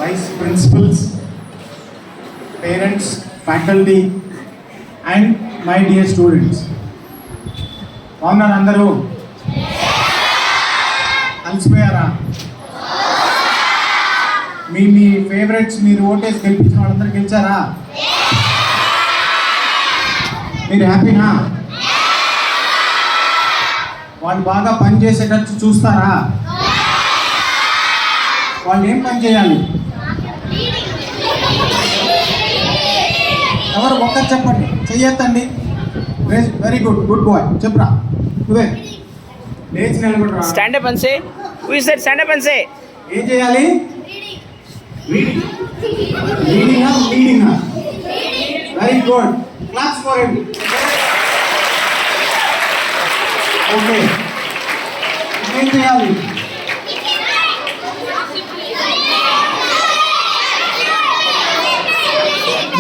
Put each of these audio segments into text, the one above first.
vice principals, parents, faculty, and my dear students. అందరూ అలసిపోయారా? మీ favourites మీరు ఓటేసి గెలిపించిన వాళ్ళందరూ గెలిచారా? మీరు హ్యాపీనా? వాళ్ళు బాగా పని చేసేటట్టు చూస్తారా? వాళ్ళు ఏం పని చేయాలి? ఎవరు ఒక్కరు చెప్పండి, చెయ్యొద్దండి. Very good, good boy. చెప్పురా నువ్వే. లేచి నిలబడరా. Stand up and say. Who is that? Stand up and say. ఏం చేయాలి? రీడింగ్. రీడింగా? రీడింగా? Very good. Claps for him. Okay, ఏం చేయాలి?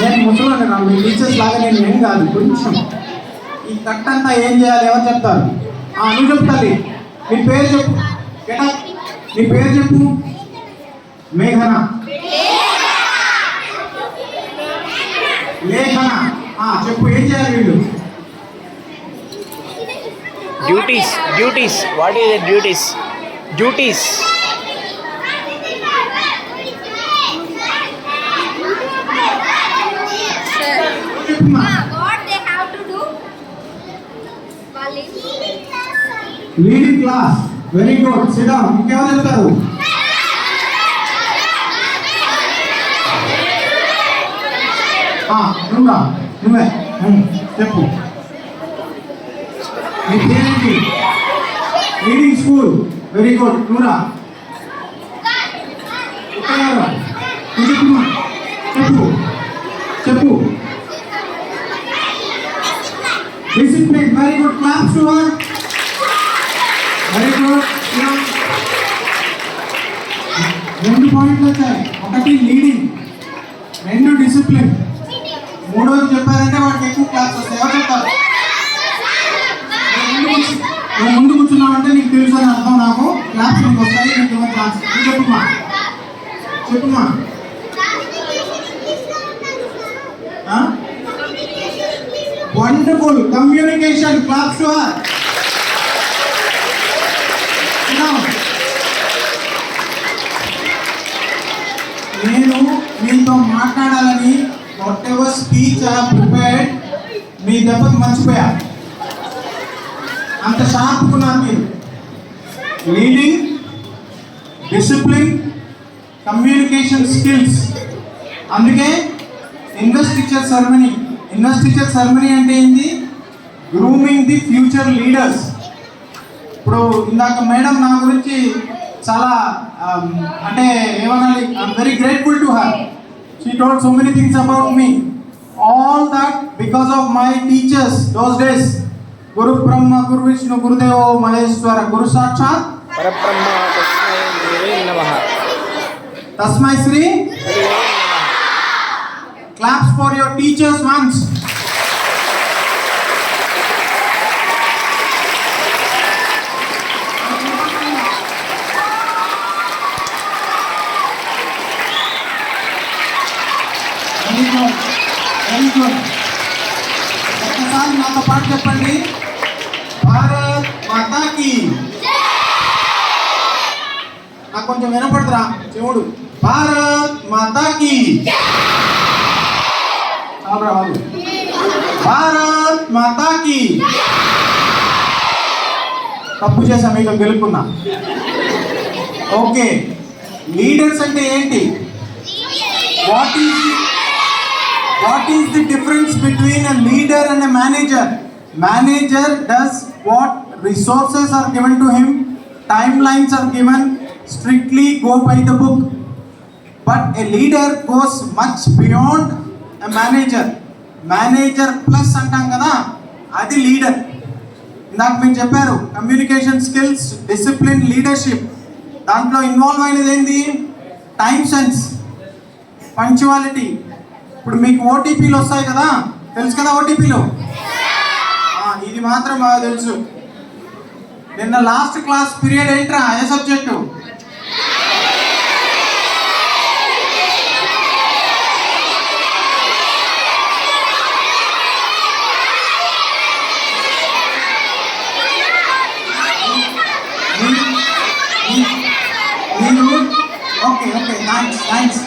నేను ముసలి నా మీ టీచర్స్ లాగా నేను ఏం కాదు. కొంచెం ఈ కట్ అంతా ఏం చేయాలి? ఎవరు చెప్తారు? నువ్వు చెప్తాలి. నీ పేరు చెప్పు. నీ పేరు చెప్పు. మేఘన. లేఖన. చెప్పు, ఏం చేయాలి వీళ్ళు? Duties. Duties. What is the duties? Duties. What they have to do? Leading class. Very good. Sit down. ఇంకెవరు చెప్తారు? నువ్వే చెప్పు. నీ పేరేంటి? Reading school. Very good. నువ్వురా. చెప్పు చెప్పు. Discipline. Very good. Claps to her. Very good. 2 పాయింట్లు వచ్చాయి. 1 లీడింగ్, 2 డిసిప్లిన్. 3వది చెప్పారంటే వాడికి ఎక్కువ క్లాస్ వస్తాయి. ఎవరు చెప్తారు? నువ్వు ముందు కూర్చున్నావంటే నీకు తెలుసు అని అర్థం. నాకు క్లాస్ నీకు వస్తాయి. నీకు ఏమో ఛాన్స్. చెప్పుమా చెప్పుమా. Wonderful. Communication. Claps to her. నేను మీతో మాట్లాడాలని whatever speech I prepared మీ దెబ్బకి మర్చిపోయా. అంత షార్ప్కున్నారు మీరు. Leading, discipline, communication skills. అందుకే ఇన్వెస్టిచర్ సెరమనీ. ఇన్వెస్టిచర్ సెరమనీ అంటే ఏంటి? Grooming the future leaders. ఇప్పుడు ఇందాక మేడం నా గురించి చాలా అంటే ఏమనాలి, I'm very grateful to her. She told so many things about me. All that because of my teachers those days. గురు బ్రహ్మ, గురు విష్ణు, గురుదేవో మహేశ్వర, గురు సాక్షాత్ పరబ్రహ్మ. తస్మై నమః. తస్మై శ్రీ. Claps for your teachers ones. ఒకసారి నాతో పాటు చెప్పండి. భారత్ మాతాకి. నాకు కొంచెం వినపడుతురా చెవుడు. భారత్ మాతాకి. చాలరా బాబు. భారత్ మాతాకి. తప్పు చేసా, మీకు గెలుపుకున్నా. ఓకే, లీడర్స్ అంటే ఏంటి? What is the difference between a leader and a manager? Manager does what resources are given to him, timelines are given, strictly go by the book. But a leader goes much beyond a manager. Manager plus అంటాం కదా, అది leader. ఇందాక మీరు చెప్పారు communication skills, discipline, leadership. దాంట్లో involve అయినది ఏంటి? Time sense, punctuality. ఇప్పుడు మీకు ఓటీపీలు వస్తాయి కదా, తెలుసు కదా ఓటీపీలు? ఇది మాత్రం బాగా తెలుసు. నిన్న లాస్ట్ క్లాస్ పీరియడ్ ఏంట్రా? ఏ సబ్జెక్టు? Okay okay thanks.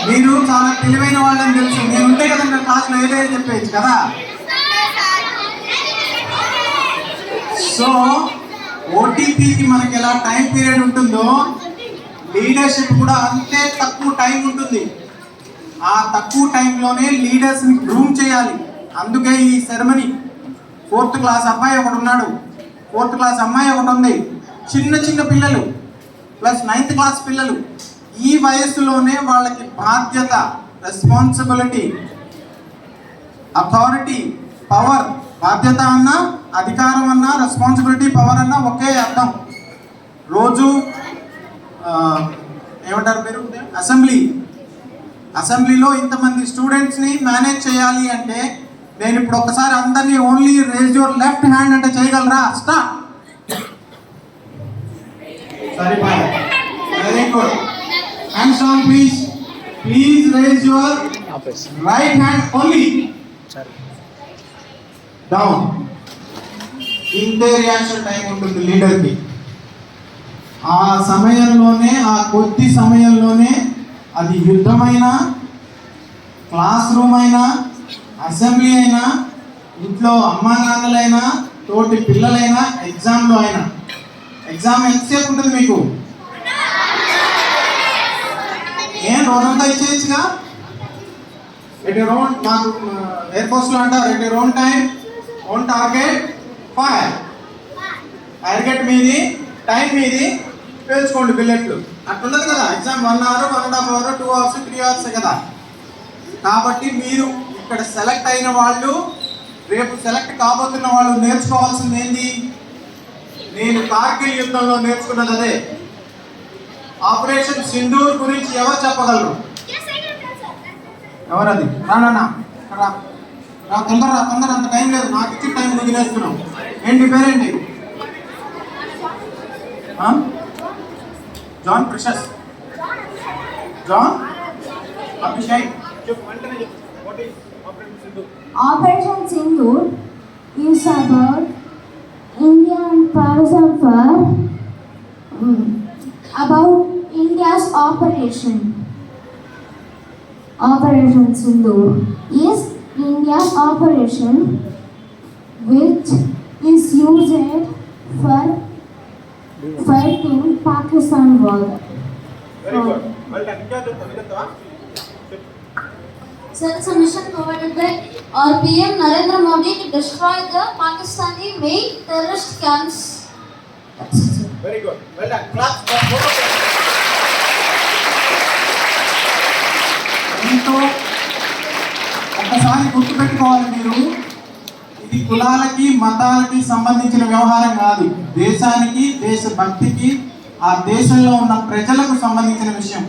మీరు చాలా తెలివైన వాళ్ళని తెలుసు. నేను ఉంటే కదా మీరు క్లాస్లో ఏదైనా చెప్పేయచ్చు కదా. సో ఓటీపీకి మనకి ఎలా టైం పీరియడ్ ఉంటుందో లీడర్షిప్ కూడా అంతే తక్కువ టైం ఉంటుంది. ఆ తక్కువ టైంలోనే లీడర్స్ని గ్రూమ్ చేయాలి. అందుకే ఈ సెరమనీ. 4th క్లాస్ అబ్బాయి ఒకడు ఉన్నాడు, 4th క్లాస్ అమ్మాయి ఒకటి ఉంది, చిన్న పిల్లలు ప్లస్ 9th క్లాస్ పిల్లలు. ఈ వయస్సులోనే వాళ్ళకి బాధ్యత, రెస్పాన్సిబిలిటీ, అథారిటీ, పవర్. బాధ్యత అన్నా, అధికారం అన్నా, రెస్పాన్సిబిలిటీ, పవర్ అన్నా ఒకే అర్థం. రోజు ఏమంటారు మీరు, అసెంబ్లీలో ఇంతమంది స్టూడెంట్స్ని మేనేజ్ చేయాలి అంటే నేను ఇప్పుడు ఒకసారి అందరినీ only raise your left hand అంటే చేయగలరా? స్టార్ట్. సరిపోయి. Very good. Hands on please. Please raise your right hand only. Down. ఇంతే రియాక్షన్ టైం ఉంటుంది లీడర్కి. ఆ సమయంలోనే, ఆ కొద్ది సమయంలోనే, అది యుద్ధమైనా, క్లాస్ రూమ్ అయినా, అసెంబ్లీ అయినా, ఇంట్లో అమ్మా నాన్నలైనా, తోటి పిల్లలైనా, ఎగ్జామ్లో అయినా. ఎగ్జామ్ ఎంతసేపు ఉంటుంది మీకు? రోజంతా ఇచ్చేయచ్చుగా. ఎట్ యువర్ ఓన్, మాకు ఎయిర్ ఫోర్స్లో అంటారు at your own time, own target, fire. Target మీది, టైం మీది, పేల్చుకోండి బిల్లెట్లు. అట్లుండదు కదా. Exam 1 hour, 1.5 hour, 2 hours, 3 hours కదా. కాబట్టి మీరు ఇక్కడ సెలెక్ట్ అయిన వాళ్ళు, రేపు సెలెక్ట్ కాబోతున్న వాళ్ళు నేర్చుకోవాల్సింది ఏంటి? నేను కార్గిల్ యుద్ధంలో నేర్చుకున్నది అదే. ఆపరేషన్ సింధూర్ గురించి ఎవరు చెప్పగలరు? ఎవరది? రానా తొందర, అంత టైం లేదు. నాకు ఇచ్చిన టైం నువ్వు తినేస్తున్నావు. ఏంటి పేరేంటి? John Precious. John Abhishek. Operation Sindoor is about India and Pakistan for about India's operation. Operation Sindoor is India's operation which is used for fighting Pakistan war. Very good. Well done. Sir, it's a mission provided by our PM Narendra Modi to destroy the Pakistani main terrorist camps. That's it, sir. Very good. Well done. Clap for both of them. దీంతో ఒకసారి గుర్తుపెట్టుకోవాలి మీరు, ఇది కులాలకి మతాలకి సంబంధించిన వ్యవహారం కాదు. దేశానికి, దేశభక్తికి, ఆ దేశంలో ఉన్న ప్రజలకు సంబంధించిన విషయం.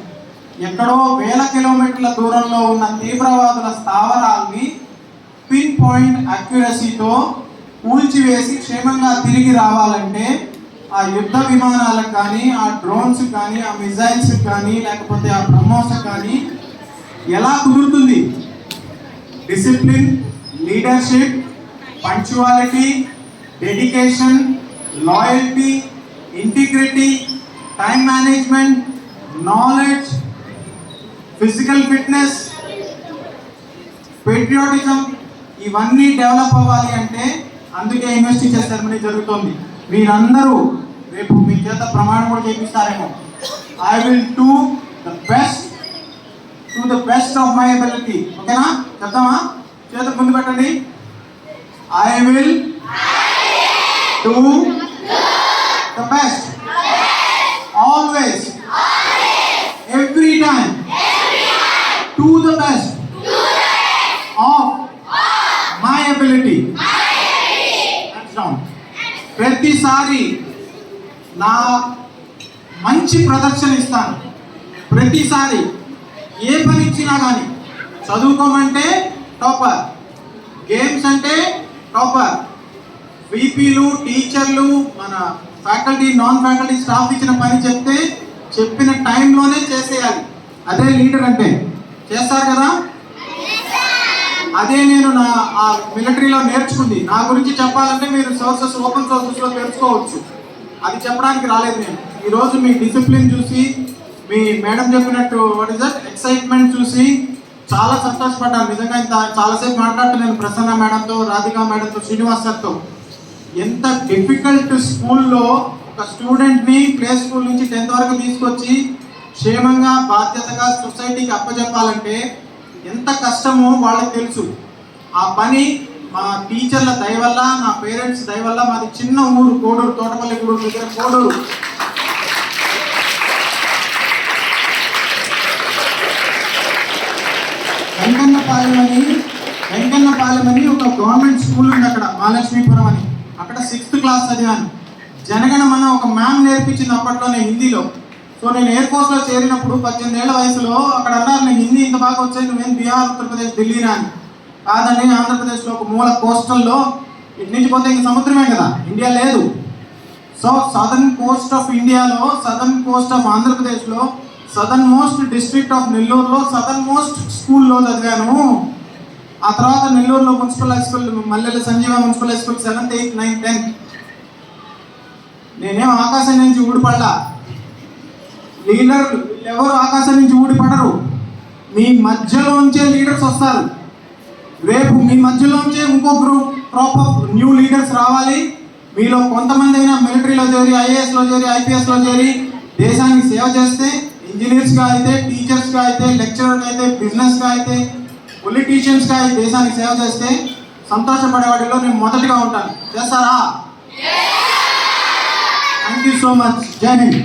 ఎక్కడో వేల కిలోమీటర్ల దూరంలో ఉన్న తీవ్రవాదుల స్థావరాల్ని పిన్ పాయింట్ అక్యురసీతో కూల్చివేసి క్షేమంగా తిరిగి రావాలంటే ఆ యుద్ధ విమానాలకు కానీ, ఆ డ్రోన్స్ కానీ, ఆ మిజైల్స్ కానీ, లేకపోతే ఆ బ్రహ్మోస్ కానీ ఎలా కుదురుతుంది? Discipline, leadership, punctuality, dedication, loyalty, integrity, time management, knowledge, physical fitness, patriotism, ఇవన్నీ డెవలప్ అవ్వాలి అంటే అందుకే ఇన్వెస్టిగేషన్ సెరమనీ జరుగుతుంది. మీరందరూ రేపు మీ చేత ప్రమాణం కూడా చేపిస్తారేమో. I will do the best of my ability. ఓకేనా? చెప్తామా? చేత ముందు పెట్టండి. I will do the best always every time to the best of my ability. Hands down. ప్రతిసారి నా మంచి ప్రదర్శన ఇస్తాను. ప్రతిసారి ఏ పని ఇచ్చినా కానీ, చదువుకోమంటే టాపర్, గేమ్స్ అంటే టాపర్, వీపీలు, టీచర్లు, మన ఫ్యాకల్టీ, నాన్ ఫ్యాకల్టీ స్టాఫ్ ఇచ్చిన పని చెప్తే చెప్పిన టైంలోనే చేసేయాలి. అదే లీడర్ అంటే. చేస్తారు కదా? అదే నేను నా ఆ మిలిటరీలో నేర్చుకుంది. నా గురించి చెప్పాలంటే మీరు సోర్సెస్, ఓపెన్ సోర్సెస్లో తెలుసుకోవచ్చు. అది చెప్పడానికి రాలేదు నేను. ఈరోజు మీ డిసిప్లిన్ చూసి, మీ మేడం చెప్పినట్టు వాట్ ఇస్ దట్ ఎక్సైట్మెంట్ చూసి చాలా సంతోషపడ్డాను. నిజంగా ఇంత చాలాసేపు మాట్లాడుతూ నేను ప్రసన్న మేడంతో, రాధికా మేడంతో, శ్రీనివాస్ సార్తో ఎంత డిఫికల్ట్ స్కూల్లో ఒక స్టూడెంట్ని ప్లే స్కూల్ నుంచి 10th వరకు తీసుకొచ్చి క్షేమంగా బాధ్యతగా సొసైటీకి అప్పచెప్పాలంటే ఎంత కష్టమో వాళ్ళకి తెలుసు. ఆ పని మా టీచర్ల దయ వల్ల, మా పేరెంట్స్ దయ వల్ల, మాది చిన్న ఊరు కోడూరు, తోటపల్లి గూడూరు దగ్గర కోడూరు. వెంకన్నపాలెం అని ఒక గవర్నమెంట్ స్కూల్ ఉంది అక్కడ, మహాలక్ష్మీపురం అని. అక్కడ 6th క్లాస్ చదివాను. జనగణమన ఒక మ్యామ్ నేర్పించింది అప్పట్లోనే హిందీలో. సో నేను ఎయిర్ ఫోర్స్లో చేరినప్పుడు 18 ఏళ్ల వయసులో అక్కడ అన్నారు, నేను హిందీ ఇంత బాగా వచ్చాయి, నువ్వేం బీహార్, ఉత్తరప్రదేశ్, ఢిల్లీనా అని. కాదండి, ఆంధ్రప్రదేశ్లో ఒక మూల కోస్టల్లో, ఇటు నుంచి పోతే ఇంక సముద్రమే కదా, ఇండియా లేదు. సో సదర్న్ కోస్ట్ ఆఫ్ ఇండియాలో, సదర్న్ కోస్ట్ ఆఫ్ ఆంధ్రప్రదేశ్లో, సదర్న్ మోస్ట్ డిస్ట్రిక్ట్ ఆఫ్ నెల్లూరులో సదర్న్ మోస్ట్ స్కూల్లో చదివాను. ఆ తర్వాత నెల్లూరులో municipal high school, Mallela Sanjeeva municipal high school 7th, 8th, 9th, 10th. నేనేం ఆకాశం నుంచి ఊడిపడ్డా. లీడర్ ఎవరు ఆకాశం నుంచి ఊడిపడరు, మీ మధ్యలోంచే లీడర్స్ వస్తారు. రేపు మీ మధ్యలోంచే ఇంకో క్రాప్ ఆఫ్ న్యూ లీడర్స్ రావాలి. మీలో కొంతమంది అయినా మిలిటరీలో చేరి, ఐఏఎస్లో చేరి, ఐపీఎస్లో చేరి దేశానికి సేవ చేస్తే, ఇంజనీర్స్గా అయితే, టీచర్స్గా అయితే, లెక్చరర్గా అయితే, బిజినెస్గా అయితే, పొలిటీషియన్స్గా అయితే దేశానికి సేవ చేస్తే సంతోషపడేవాడిలో నేను మొదటిగా ఉంటాను. చేస్తారా? Thank you so much. జై హింద్.